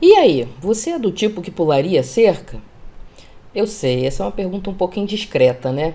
E aí, você é do tipo que pularia cerca? Eu sei, essa é uma pergunta um pouco indiscreta, né?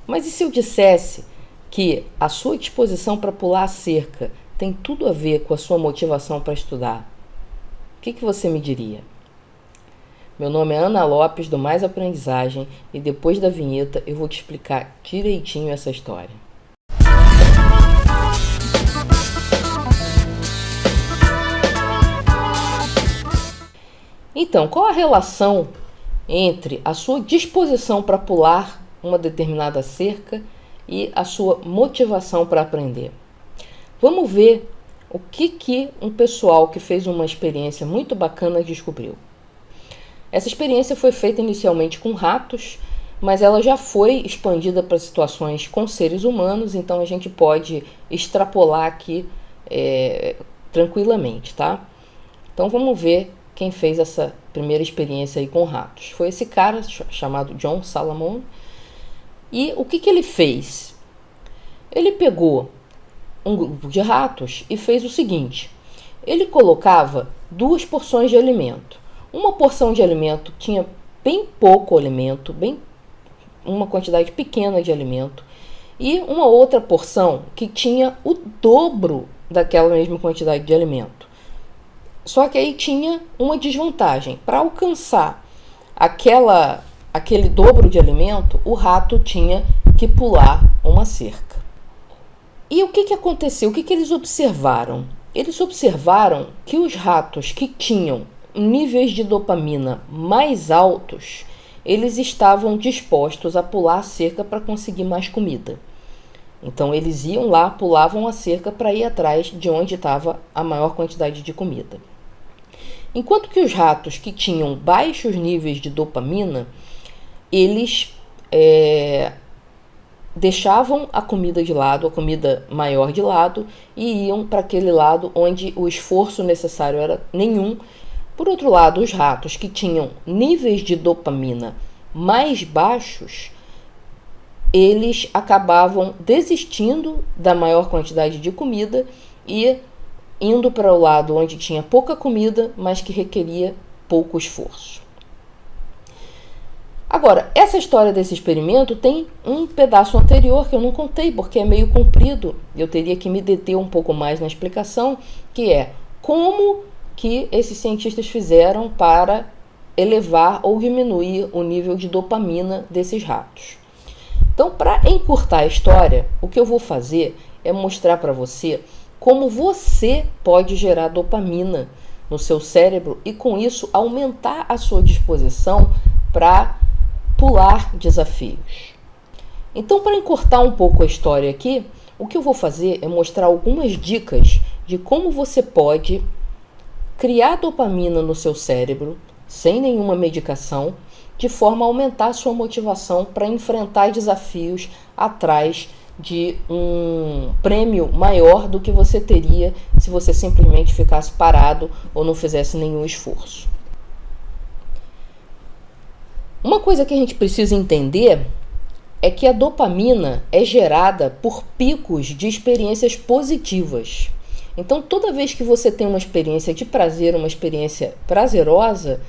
Mas e se eu dissesse que a sua disposição para pular a cerca tem tudo a ver com a sua motivação para estudar? O que você me diria? Meu nome é Ana Lopes, do Mais Aprendizagem, e depois da vinheta eu vou te explicar direitinho essa história. Então, qual a relação entre a sua disposição para pular uma determinada cerca e a sua motivação para aprender? Vamos ver o que um pessoal que fez uma experiência muito bacana descobriu. Essa experiência foi feita inicialmente com ratos, mas ela já foi expandida para situações com seres humanos, então a gente pode extrapolar aqui tranquilamente, tá? Então vamos ver quem fez essa primeira experiência aí com ratos. Foi esse cara chamado John Salomon. E o que ele fez? Ele pegou um grupo de ratos e fez o seguinte: ele colocava 2 porções de alimento. Uma porção de alimento tinha bem pouco alimento, uma quantidade pequena de alimento, e uma outra porção que tinha o dobro daquela mesma quantidade de alimento. Só que aí tinha uma desvantagem. Para alcançar aquele dobro de alimento, o rato tinha que pular uma cerca. E o que aconteceu? O que eles observaram? Eles observaram que os ratos que tinham níveis de dopamina mais altos, eles estavam dispostos a pular a cerca para conseguir mais comida. Então eles iam lá, pulavam a cerca para ir atrás de onde estava a maior quantidade de comida. Enquanto que os ratos que tinham baixos níveis de dopamina, eles deixavam a comida de lado, a comida maior de lado, e iam para aquele lado onde o esforço necessário era nenhum. Por outro lado, os ratos que tinham níveis de dopamina mais baixos, eles acabavam desistindo da maior quantidade de comida e indo para o lado onde tinha pouca comida, mas que requeria pouco esforço. Agora, essa história desse experimento tem um pedaço anterior que eu não contei, porque é meio comprido. Eu teria que me deter um pouco mais na explicação, que é como que esses cientistas fizeram para elevar ou diminuir o nível de dopamina desses ratos. Então, para encurtar a história, o que eu vou fazer é mostrar para você como você pode gerar dopamina no seu cérebro e, com isso, aumentar a sua disposição para pular desafios. Então, para encurtar um pouco a história aqui, o que eu vou fazer é mostrar algumas dicas de como você pode criar dopamina no seu cérebro, sem nenhuma medicação, de forma a aumentar a sua motivação para enfrentar desafios atrás de um prêmio maior do que você teria se você simplesmente ficasse parado ou não fizesse nenhum esforço. Uma coisa que a gente precisa entender é que a dopamina é gerada por picos de experiências positivas. Então, toda vez que você tem uma experiência de prazer, uma experiência prazerosa,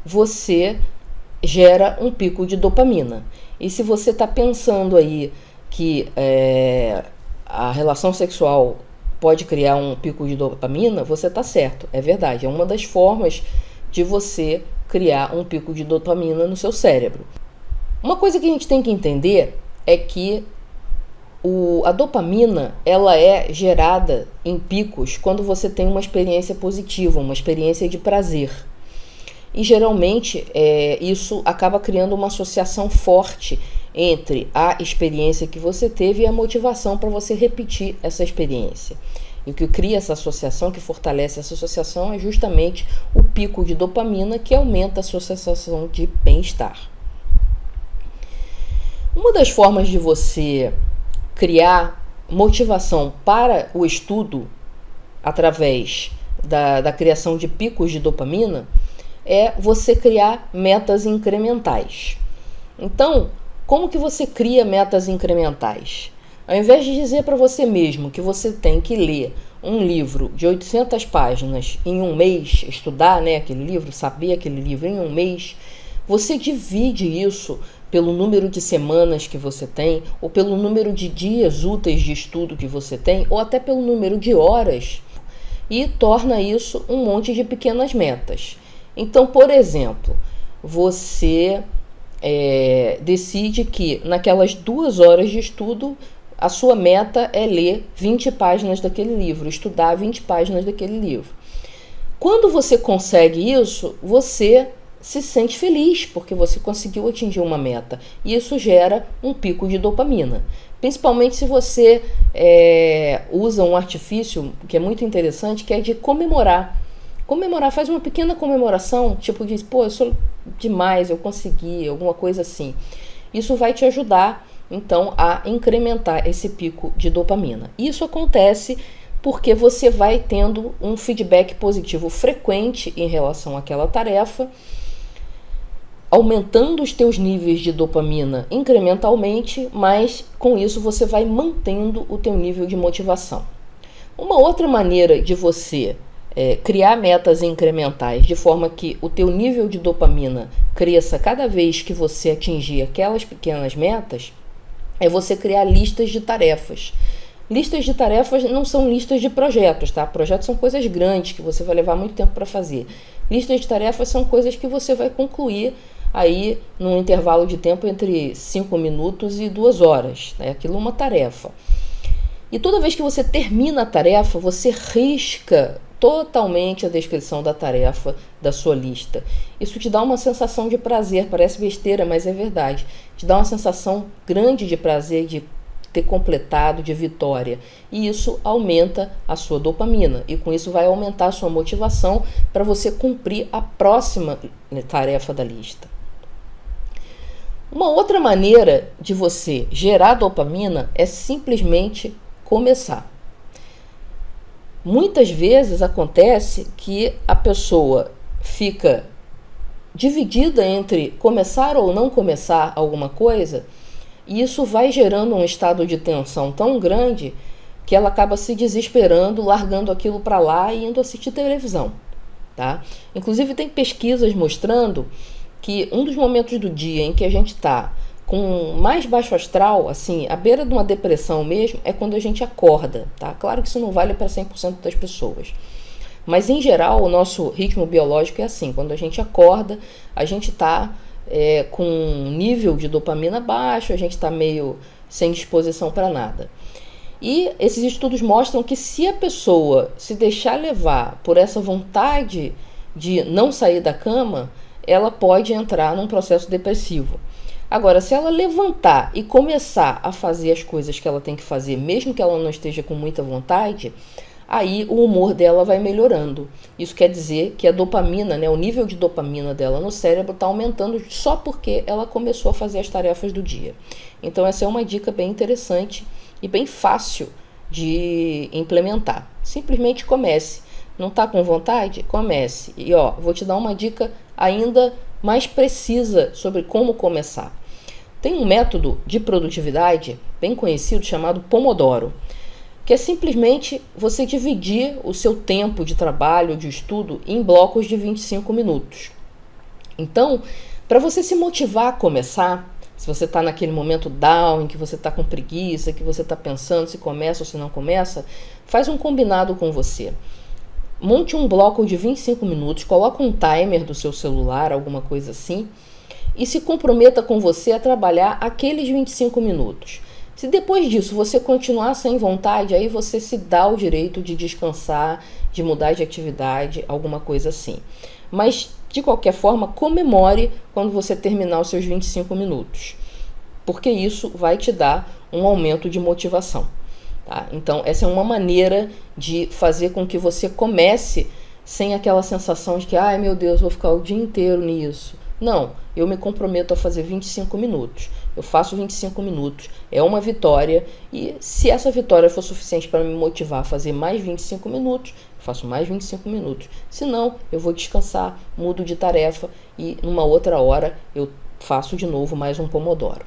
você gera um pico de dopamina. E se você está pensando aí que a relação sexual pode criar um pico de dopamina, você está certo, é verdade. É uma das formas de você criar um pico de dopamina no seu cérebro. Uma coisa que a gente tem que entender é que a dopamina ela é gerada em picos quando você tem uma experiência positiva, uma experiência de prazer. E geralmente isso acaba criando uma associação forte entre a experiência que você teve e a motivação para você repetir essa experiência. E o que cria essa associação, que fortalece essa associação, é justamente o pico de dopamina que aumenta a sua sensação de bem-estar. Uma das formas de você criar motivação para o estudo através da criação de picos de dopamina é você criar metas incrementais. Então, como que você cria metas incrementais? Ao invés de dizer para você mesmo que você tem que ler um livro de 800 páginas em um mês, estudar, né, aquele livro, saber aquele livro em um mês, você divide isso pelo número de semanas que você tem, ou pelo número de dias úteis de estudo que você tem, ou até pelo número de horas, e torna isso um monte de pequenas metas. Então, por exemplo, você decide que naquelas 2 horas de estudo, a sua meta é ler 20 páginas daquele livro, estudar 20 páginas daquele livro. Quando você consegue isso, você se sente feliz, porque você conseguiu atingir uma meta. E isso gera um pico de dopamina. Principalmente se você usa um artifício que é muito interessante, que é de comemorar. Comemorar, faz uma pequena comemoração, tipo diz, pô, eu sou demais, eu consegui, alguma coisa assim. Isso vai te ajudar, então, a incrementar esse pico de dopamina. Isso acontece porque você vai tendo um feedback positivo frequente em relação àquela tarefa, aumentando os teus níveis de dopamina incrementalmente, mas com isso você vai mantendo o teu nível de motivação. Uma outra maneira de você criar metas incrementais de forma que o teu nível de dopamina cresça cada vez que você atingir aquelas pequenas metas é você criar listas de tarefas. Listas de tarefas não são listas de projetos, tá? Projetos são coisas grandes que você vai levar muito tempo para fazer. Listas de tarefas são coisas que você vai concluir aí num intervalo de tempo entre 5 minutos e 2 horas. Aquilo é uma tarefa. E toda vez que você termina a tarefa, você risca totalmente a descrição da tarefa da sua lista. Isso te dá uma sensação de prazer, parece besteira, mas é verdade. Te dá uma sensação grande de prazer, de ter completado, de vitória. E isso aumenta a sua dopamina. E com isso vai aumentar a sua motivação para você cumprir a próxima tarefa da lista. Uma outra maneira de você gerar dopamina é simplesmente começar. Muitas vezes acontece que a pessoa fica dividida entre começar ou não começar alguma coisa, e isso vai gerando um estado de tensão tão grande que ela acaba se desesperando, largando aquilo para lá e indo assistir televisão, tá? Inclusive tem pesquisas mostrando que um dos momentos do dia em que a gente está com mais baixo astral, assim, à beira de uma depressão mesmo, é quando a gente acorda, tá? Claro que isso não vale para 100% das pessoas. Mas, em geral, o nosso ritmo biológico é assim. Quando a gente acorda, a gente está com um nível de dopamina baixo, a gente está meio sem disposição para nada. E esses estudos mostram que se a pessoa se deixar levar por essa vontade de não sair da cama, ela pode entrar num processo depressivo. Agora, se ela levantar e começar a fazer as coisas que ela tem que fazer, mesmo que ela não esteja com muita vontade, aí o humor dela vai melhorando. Isso quer dizer que a dopamina, o nível de dopamina dela no cérebro está aumentando só porque ela começou a fazer as tarefas do dia. Então essa é uma dica bem interessante e bem fácil de implementar. Simplesmente comece. Não está com vontade? Comece. E vou te dar uma dica ainda mais precisa sobre como começar. Tem um método de produtividade bem conhecido chamado Pomodoro, que é simplesmente você dividir o seu tempo de trabalho, de estudo, em blocos de 25 minutos. Então, para você se motivar a começar, se você está naquele momento down, em que você está com preguiça, que você está pensando se começa ou se não começa, faz um combinado com você. Monte um bloco de 25 minutos, coloca um timer do seu celular, alguma coisa assim, e se comprometa com você a trabalhar aqueles 25 minutos. Se depois disso você continuar sem vontade, aí você se dá o direito de descansar, de mudar de atividade, alguma coisa assim. Mas, de qualquer forma, comemore quando você terminar os seus 25 minutos, porque isso vai te dar um aumento de motivação. Tá? Então, essa é uma maneira de fazer com que você comece sem aquela sensação de que, ai meu Deus, vou ficar o dia inteiro nisso. Não, eu me comprometo a fazer 25 minutos. Eu faço 25 minutos, é uma vitória, e se essa vitória for suficiente para me motivar a fazer mais 25 minutos, eu faço mais 25 minutos. Se não, eu vou descansar, mudo de tarefa e numa outra hora eu faço de novo mais um Pomodoro.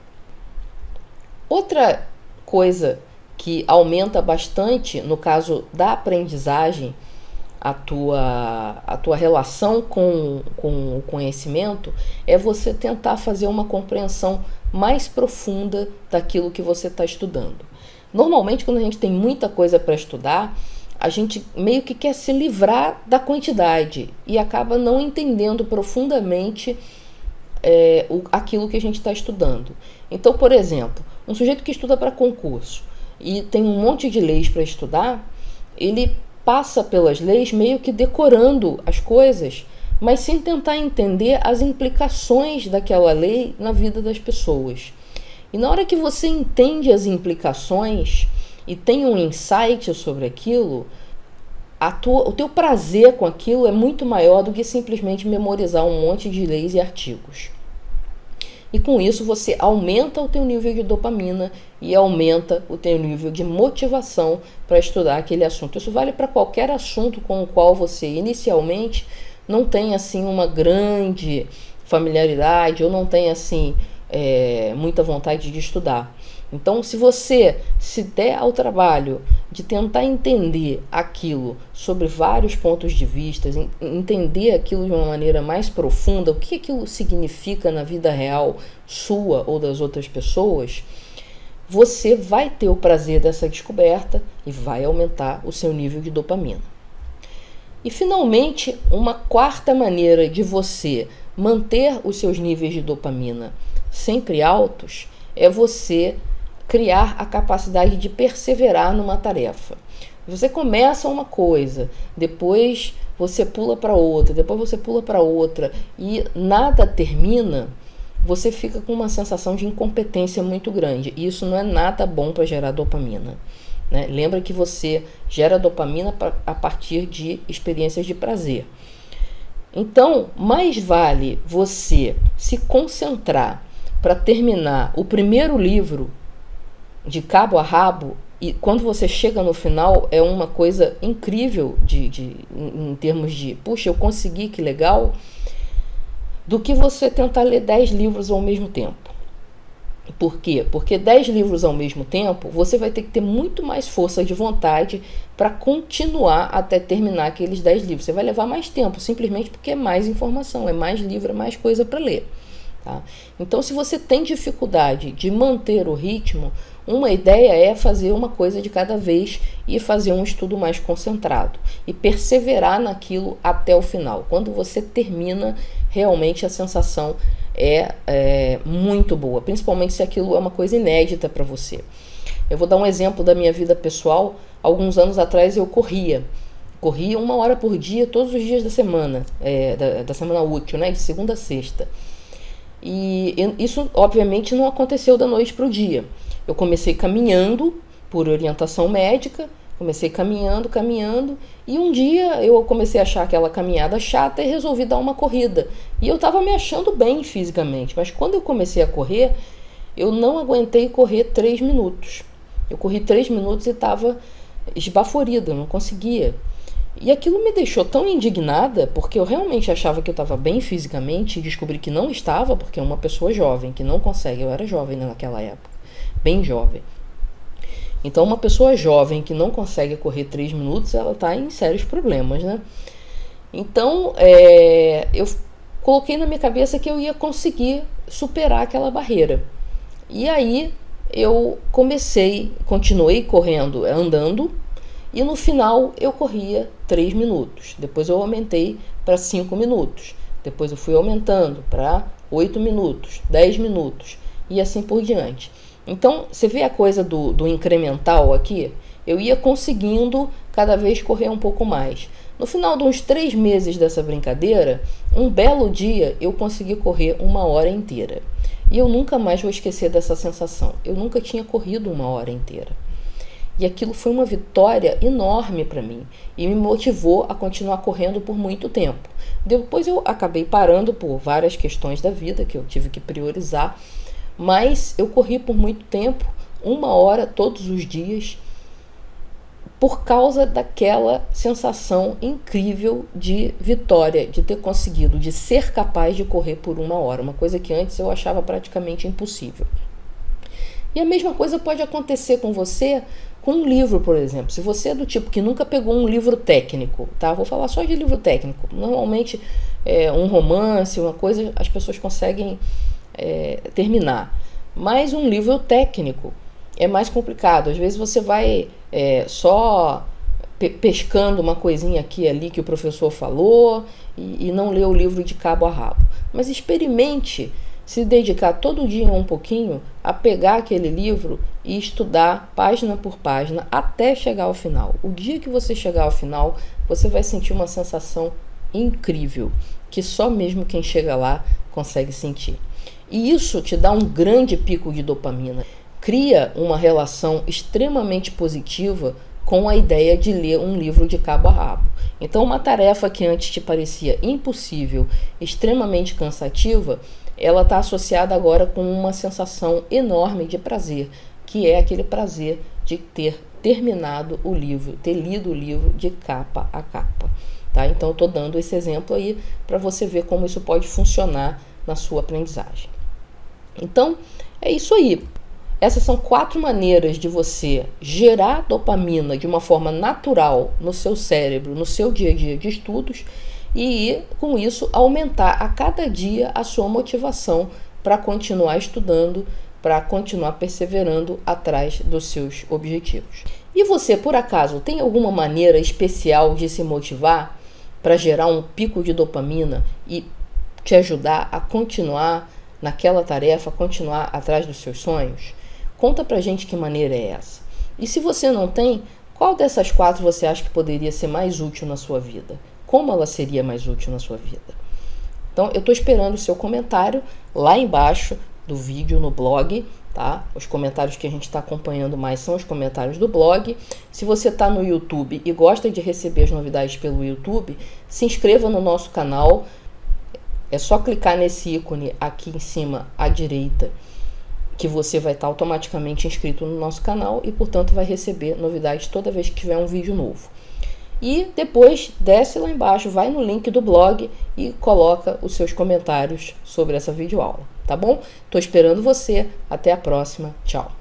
Outra coisa que aumenta bastante, no caso da aprendizagem, a tua relação com o conhecimento, é você tentar fazer uma compreensão mais profunda daquilo que você está estudando. Normalmente, quando a gente tem muita coisa para estudar, a gente meio que quer se livrar da quantidade e acaba não entendendo profundamente aquilo que a gente está estudando. Então, por exemplo, um sujeito que estuda para concurso e tem um monte de leis para estudar, ele passa pelas leis meio que decorando as coisas, mas sem tentar entender as implicações daquela lei na vida das pessoas. E na hora que você entende as implicações e tem um insight sobre aquilo, o teu prazer com aquilo é muito maior do que simplesmente memorizar um monte de leis e artigos. E com isso você aumenta o teu nível de dopamina e aumenta o teu nível de motivação para estudar aquele assunto. Isso vale para qualquer assunto com o qual você inicialmente não tem assim uma grande familiaridade ou não tem assim muita vontade de estudar. Então, se você se der ao trabalho de tentar entender aquilo sobre vários pontos de vista, entender aquilo de uma maneira mais profunda, o que aquilo significa na vida real sua ou das outras pessoas, você vai ter o prazer dessa descoberta e vai aumentar o seu nível de dopamina. E, finalmente, uma quarta maneira de você manter os seus níveis de dopamina sempre altos é você criar a capacidade de perseverar numa tarefa. Você começa uma coisa, depois você pula para outra, depois você pula para outra e nada termina, você fica com uma sensação de incompetência muito grande. E isso não é nada bom para gerar dopamina, né? Lembra que você gera dopamina a partir de experiências de prazer. Então, mais vale você se concentrar para terminar o primeiro livro de cabo a rabo, e quando você chega no final é uma coisa incrível em termos de, puxa, eu consegui, que legal, do que você tentar ler 10 livros ao mesmo tempo. Por quê? Porque 10 livros ao mesmo tempo, você vai ter que ter muito mais força de vontade para continuar até terminar aqueles 10 livros. Você vai levar mais tempo, simplesmente porque é mais informação, é mais livro, é mais coisa para ler. Tá? Então, se você tem dificuldade de manter o ritmo, uma ideia é fazer uma coisa de cada vez e fazer um estudo mais concentrado e perseverar naquilo até o final. Quando você termina, realmente a sensação é muito boa, principalmente se aquilo é uma coisa inédita para você. Eu vou dar um exemplo da minha vida pessoal. Alguns anos atrás eu corria 1 hora por dia, todos os dias da semana, da semana útil, né, de segunda a sexta. E isso, obviamente, não aconteceu da noite para o dia. Eu comecei caminhando por orientação médica, comecei caminhando, e um dia eu comecei a achar aquela caminhada chata e resolvi dar uma corrida. E eu estava me achando bem fisicamente, mas quando eu comecei a correr, eu não aguentei correr 3 minutos. Eu corri 3 minutos e estava esbaforida, não conseguia. E aquilo me deixou tão indignada, porque eu realmente achava que eu estava bem fisicamente e descobri que não estava, porque é uma pessoa jovem que não consegue. Eu era jovem naquela época, bem jovem. Então, uma pessoa jovem que não consegue correr 3 minutos, ela está em sérios problemas, né? Então, eu coloquei na minha cabeça que eu ia conseguir superar aquela barreira. E aí, eu continuei correndo, andando, e no final eu corria 3 minutos. Depois eu aumentei para 5 minutos. Depois eu fui aumentando para 8 minutos, 10 minutos e assim por diante. Então, você vê a coisa do incremental aqui? Eu ia conseguindo cada vez correr um pouco mais. No final de uns 3 meses dessa brincadeira, um belo dia eu consegui correr 1 hora inteira. E eu nunca mais vou esquecer dessa sensação. Eu nunca tinha corrido 1 hora inteira. E aquilo foi uma vitória enorme para mim e me motivou a continuar correndo por muito tempo. Depois eu acabei parando por várias questões da vida que eu tive que priorizar, mas eu corri por muito tempo, 1 hora todos os dias, por causa daquela sensação incrível de vitória, de ter conseguido, de ser capaz de correr por 1 hora, uma coisa que antes eu achava praticamente impossível. E a mesma coisa pode acontecer com você com um livro, por exemplo. Se você é do tipo que nunca pegou um livro técnico, tá? Vou falar só de livro técnico. Normalmente, um romance, uma coisa, as pessoas conseguem terminar. Mas um livro técnico é mais complicado. Às vezes você vai só pescando uma coisinha aqui e ali que o professor falou e não lê o livro de cabo a rabo. Mas experimente se dedicar todo dia um pouquinho a pegar aquele livro e estudar página por página até chegar ao final. O dia que você chegar ao final, você vai sentir uma sensação incrível, que só mesmo quem chega lá consegue sentir. E isso te dá um grande pico de dopamina. Cria uma relação extremamente positiva com a ideia de ler um livro de cabo a rabo. Então, uma tarefa que antes te parecia impossível, extremamente cansativa, ela está associada agora com uma sensação enorme de prazer, que é aquele prazer de ter terminado o livro, ter lido o livro de capa a capa. Tá? Então, estou dando esse exemplo aí para você ver como isso pode funcionar na sua aprendizagem. Então, é isso aí. Essas são 4 maneiras de você gerar dopamina de uma forma natural no seu cérebro, no seu dia a dia de estudos, e com isso aumentar a cada dia a sua motivação para continuar estudando, para continuar perseverando atrás dos seus objetivos. E você, por acaso, tem alguma maneira especial de se motivar para gerar um pico de dopamina e te ajudar a continuar naquela tarefa, continuar atrás dos seus sonhos? Conta pra gente que maneira é essa. E se você não tem, qual dessas 4 você acha que poderia ser mais útil na sua vida? Como ela seria mais útil na sua vida? Então, eu estou esperando o seu comentário lá embaixo do vídeo no blog, tá? Os comentários que a gente está acompanhando mais são os comentários do blog. Se você está no YouTube e gosta de receber as novidades pelo YouTube, se inscreva no nosso canal. É só clicar nesse ícone aqui em cima à direita, que você vai estar automaticamente inscrito no nosso canal e, portanto, vai receber novidades toda vez que tiver um vídeo novo. E depois desce lá embaixo, vai no link do blog e coloca os seus comentários sobre essa videoaula, tá bom? Tô esperando você. Até a próxima. Tchau.